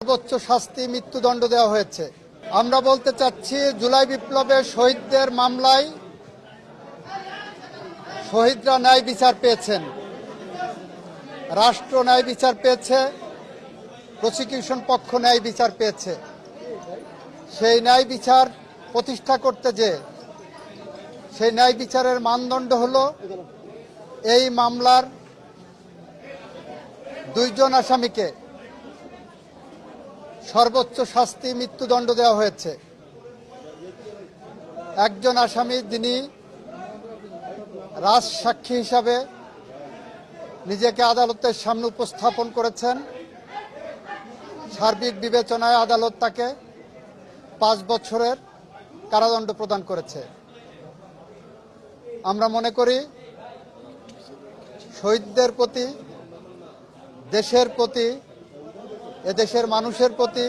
সর্বোচ্চ শাস্তি মৃত্যুদণ্ড দেওয়া হয়েছে। আমরা বলতে চাচ্ছি, জুলাই বিপ্লবের শহীদদের মামলায় শহীদরা ন্যায় বিচার পেয়েছেন, রাষ্ট্র ন্যায় বিচার পেয়েছে, প্রসিকিউশন পক্ষ ন্যায় বিচার পেয়েছে। সেই ন্যায় বিচার প্রতিষ্ঠা করতে যে সেই ন্যায় বিচারের মানদণ্ড হলো এই মামলার দুইজন আসামিকে সর্বোচ্চ শাস্তি মৃত্যুদণ্ড দেওয়া হয়েছে। একজন আসামি যিনি রাজসাক্ষী হিসাবে নিজেকে আদালতের সামনে উপস্থাপন করেছেন, সার্বিক বিবেচনায় আদালত তাকে 5 বছরের কারাদণ্ড প্রদান করেছে। আমরা মনে করি শহীদদের প্রতি, দেশের প্রতি, এদেশের মানুষের প্রতি,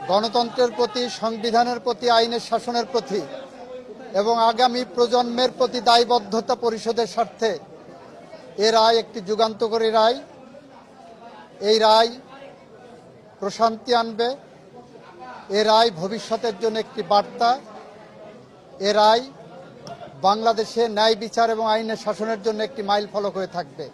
গণতন্ত্রের প্রতি, সংবিধানের প্রতি, আইনের শাসনের প্রতি এবং আগামী প্রজন্মের প্রতি দায়বদ্ধতা পরিশোধের স্বার্থে এ রায় একটি যুগান্তকারী রায়। এই রায় প্রশান্তি আনবে, এ রায় ভবিষ্যতের জন্য একটি বার্তা, এ রায় বাংলাদেশে ন্যায় বিচার এবং আইনের শাসনের জন্য একটি মাইলফলক হয়ে থাকবে।